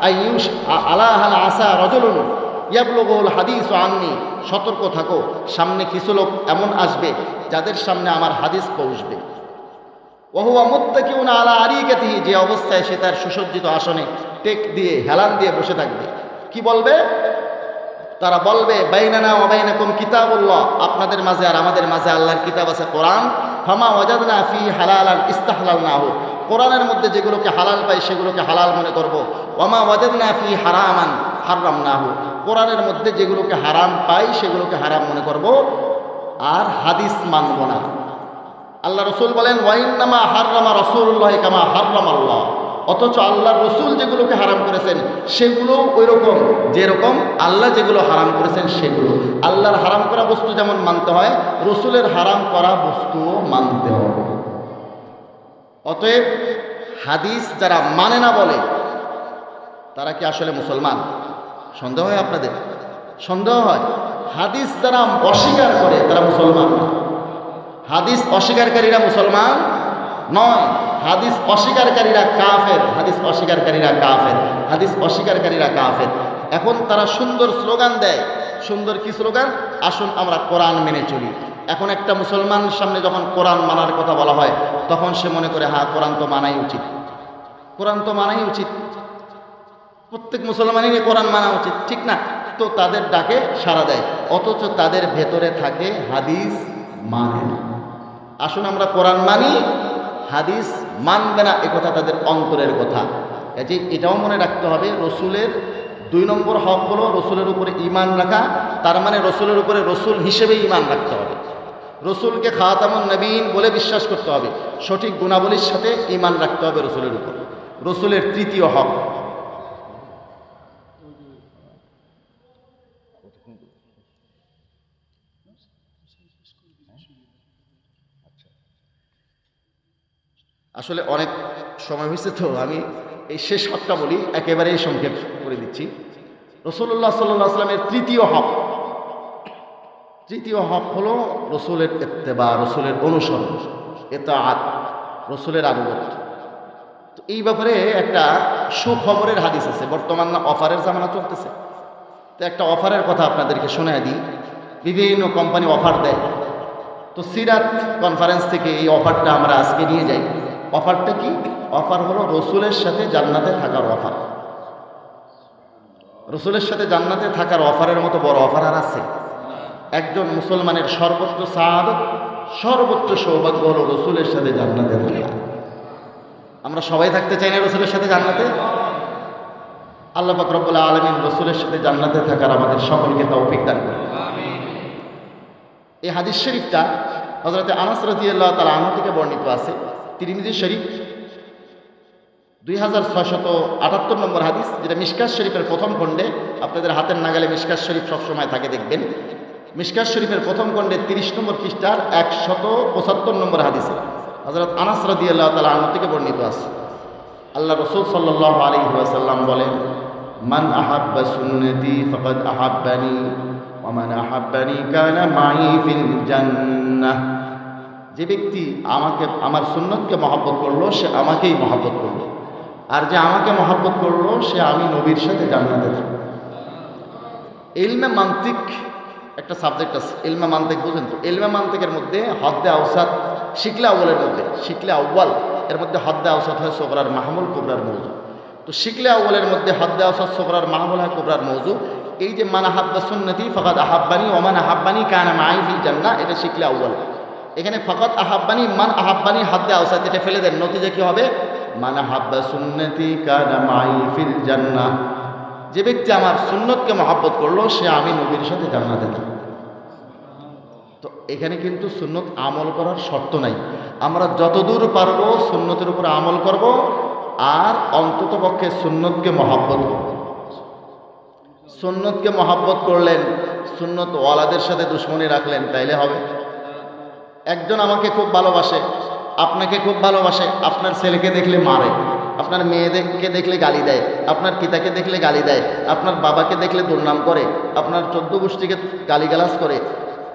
আইয়ুশ আলা আহল আসা রাজুলুন ইয়াবলুগুল হাদিস আননি, সতর্ক থাকো, সামনে কিছু লোক এমন আসবে যাদের সামনে আমার হাদিস পৌঁছবে। ওহুয়া মুত্তাকিউন আলা আরিকাতিহি, যে অবস্থায় সে তার সুসজ্জিত আসনে টেক দিয়ে হেলান দিয়ে বসে থাকবে। কি বলবে? তারা বলবে, বাইনানা ওয়া বাইনাকুম কিতাবুল্লাহ, আপনাদের মাঝে আর আমাদের মাঝে আল্লাহর কিতাব আছে কোরআন। ফামা ওয়াজাদনা ফি হালালান ইস্তাহলালনাহু, কোরআনের মধ্যে যেগুলোকে হালাল পাই সেগুলোকে হালাল মনে করব। ওয়ামা ওয়াজাদনা ফি হারামান হারামনাহু, কোরআনের মধ্যে যেগুলোকে হারাম পাই সেগুলোকে হারাম মনে করব, আর হাদিস মানব না। আল্লাহ রসুল বলেন, ওয়াইন্নামা হাররামা রাসূলুল্লাহ কামা হাররামাল্লাহ, অথচ আল্লাহর রসুল যেগুলোকে হারাম করেছেন সেগুলো ওই রকম যেরকম আল্লাহ যেগুলো হারাম করেছেন সেগুলো। আল্লাহর হারাম করা বস্তু যেমন মানতে হয়, রসুলের হারাম করা বস্তুও মানতে হবে। অতএব হাদিস যারা মানে না বলে তারা কি আসলে মুসলমান? সন্দেহ হয় আপনাদের? সন্দেহ হয়? হাদিস যারা অস্বীকার করে তারা মুসলমান না। হাদিস অস্বীকারীরা মুসলমান নয়, হাদিস অস্বীকারীরা কাফের, হাদিস অস্বীকারীরা কাফের, হাদিস অস্বীকারীরা কাফের। এখন তারা সুন্দর স্লোগান দেয়। সুন্দর কি স্লোগান? আসুন আমরা কোরআন মেনে চলি। এখন একটা মুসলমানের সামনে যখন কোরআন মানার কথা বলা হয় তখন সে মনে করে, হ্যাঁ কোরআন তো মানাই উচিত, কোরআন তো মানাই উচিত, প্রত্যেক মুসলমানেরই কোরআন মানা উচিত, ঠিক না? তো তাদের ডাকে সাড়া দেয়, অথচ তাদের ভেতরে থাকে হাদিস মানে না। আসুন আমরা কোরআন মানি, হাদিস মানবে না, একথা তাদের অন্তরের কথা। কাজে এটাও মনে রাখতে হবে, রসুলের 2 নম্বর হক হলো রসুলের উপরে ঈমান রাখা। তার মানে রসুলের উপরে রসুল হিসেবে ঈমান রাখতে হবে, রসুলকে খাতামুন নবীন বলে বিশ্বাস করতে হবে, সঠিক গুণাবলীর সাথে ঈমান রাখতে হবে রসুলের উপর। রসুলের 3য় হক। আসলে অনেক সময় হয়েছে তো আমি এই শেষ হকটা বলি, একেবারেই সংক্ষেপ করে দিচ্ছি। রাসূলুল্লাহ সাল্লাল্লাহু আলাইহি ওয়াসাল্লামের 3য় হক, 3য় হক হলো রসুলের ইত্তেবা, রসুলের অনুসরণ, ইতাআত, রসুলের আনুগত্য। তো এই ব্যাপারে একটা সুখবরের হাদিস আছে। বর্তমান না অফারের জামানা চলতেছে, তো একটা অফারের কথা আপনাদেরকে শোনায় দিই। বিভিন্ন কোম্পানি অফার দেয়, তো সিরাত কনফারেন্স থেকে এই অফারটা আমরা আজকে নিয়ে যাই। অফারটা কি? অফার হলো রসুলের সাথে জান্নাতে থাকার অফার। রসুলের সাথে জান্নাতে থাকার অফারের মতো বড় অফার আর আছে? একজন মুসলমানের সর্বোচ্চ সাআদত, সর্বোচ্চ সৌভাগ্য হলো রসুলের সাথে জান্নাতে থাকা। আমরা সবাই থাকতে চাই না রসুলের সাথে জান্নাতে? আল্লাহ পাক রব্বুল আলামিন রসুলের সাথে জান্নাতে থাকার আমাদের সকলকে তৌফিক দান করুন। এই হাদিস শরীফটা হযরত আনাস রাদিয়াল্লাহু তাআলা আনহু থেকে বর্ণিত আছে। তিরমিজি শরীফ 2678 নম্বর হাদিস, যেটা মিশকাত শরীফের প্রথম খণ্ডে। আপনাদের হাতের নাগালে মিশকাত শরীফ সবসময় থাকে, দেখবেন মিশকাত শরীফের প্রথম খণ্ডে 30 নম্বর পৃষ্ঠার 175 নম্বর হাদিসে হযরত আনাস রাদিয়াল্লাহু তাআলা আনহু থেকে বর্ণিত আছে। আল্লাহ রাসূল সাল্লাল্লাহু আলাইহি ওয়াসাল্লাম বলেন, মান আহাব্বা সুন্নতি ফাকাদ আহাব্বানি ওয়া মান আহাব্বানি কানা মাই ফিল জান্নাহ। যে ব্যক্তি আমাকে, আমার সুন্নতকে মহব্বত করলো সে আমাকেই মহব্বত করলো, আর যে আমাকে মহব্বত করলো সে আমি নবীর সাথে জান্নাতে থাকবে। ইলমে মান্তিক একটা সাবজেক্ট আছে, ইলমে মান্তিক, বুঝেন তো? ইলমে মান্তিকের মধ্যে হদ্দে আওসাত, শিকলে আউ্বালের মধ্যে, শিকলে আউ্বাল এর মধ্যে হদ্দে আওসাত হয় সোগরার মাহমুল কুবরার মৌজু। তো শিকলে আউ্বালের মধ্যে হদ্দে আওসাত সোগরার মাহমুল হয় কুবরার মৌজু। এই যে মান আহাব্বা সুন্নতি ফাকাদ আহাব্বানি ওয়া মান আহাব্বানি কানা মাই ফিল জান্নাহ, এটা শিকলে আউ্বাল। এখানে ফাকাদ আহাব্বানি, মান আহাব্বানি হাদ্দে আওসাত, এটা ফেলে দেন, নতিজা কি হবে? মান আহাব্বা সুন্নতি কানা মাই ফিল জান্নাহ। যে ব্যক্তি আমার সুন্নতকে মহব্বত করলো সে আমি নবীর সাথে জান্নাতে থাকবে। তো এখানে কিন্তু সুন্নত আমল করার শর্ত নাই। আমরা যতদূর পারবো সুন্নতের উপর আমল করব, আর অন্তত পক্ষে সুন্নতকে মহব্বত করব। সুন্নতকে মহব্বত করলেন, সুন্নত ওয়ালাদের সাথে দুশ্মনী রাখলেন, তাইলে হবে? একজন আমাকে খুব ভালোবাসে, আপনাকে খুব ভালোবাসে, আপনার ছেলেকে দেখলে মারে, আপনার মেয়েদেরকে দেখলে গালি দেয়, আপনার পিতাকে দেখলে গালি দেয়, আপনার বাবাকে দেখলে দুর্নাম করে, আপনার 14 গোষ্ঠীকে গালিগালাজ করে,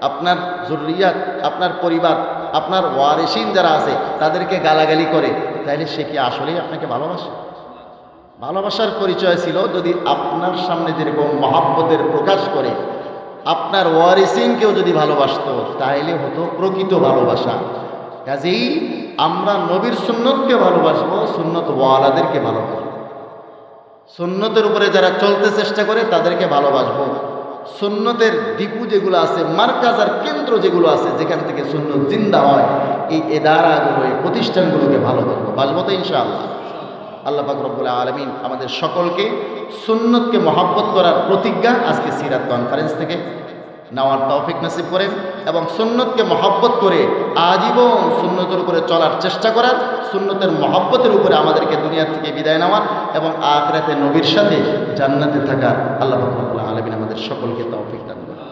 আপনার জরুরিয়াত, আপনার পরিবার, আপনার ওয়ারিসিন যারা আছে তাদেরকে গালাগালি করে, তাইলে সে কি আসলেই আপনাকে ভালোবাসে? ভালোবাসার পরিচয় ছিল যদি আপনার সামনে যেরকম মহাব্বতের প্রকাশ করে আপনার ওয়ারিসিনকেও যদি ভালোবাসতো, তাইলে হতো প্রকৃত ভালোবাসা। কাজেই আমরা নবীর সুন্নতকে ভালোবাসবো, সুন্নত ওয়ালাদেরকে ভালোবাসবো। সুন্নতের উপরে যারা চলতে চেষ্টা করে তাদেরকে ভালোবাসবো। সুন্নতের ডিপু যেগুলো আছে, মার্কাজ আর কেন্দ্র যেগুলো আছে, যেখান থেকে সুন্নত জিন্দা হয়, এই এদারাগুলো, এই প্রতিষ্ঠানগুলোকে ভালোবাসবো। বাসবো তো ইনশাআল্লাহ। আল্লাহ পাক রব্বুল আলামিন আমাদের সকলকে সুন্নতকে মহব্বত করার প্রতিজ্ঞা আজকে সিরাত কনফারেন্স থেকে নেওয়ার তৌফিক নসিব করেন এবং সুন্নতকে মহব্বত করে আজীবন সুন্নতের উপরে চলার চেষ্টা করার, সুন্নতের মহব্বতের উপরে আমাদেরকে দুনিয়া থেকে বিদায় নেওয়ার এবং আখিরাতে নবীর সাথে জান্নাতে থাকার আল্লাহ পাক রব্বুল আলামিন আমাদের সকলকে তৌফিক দান করেন।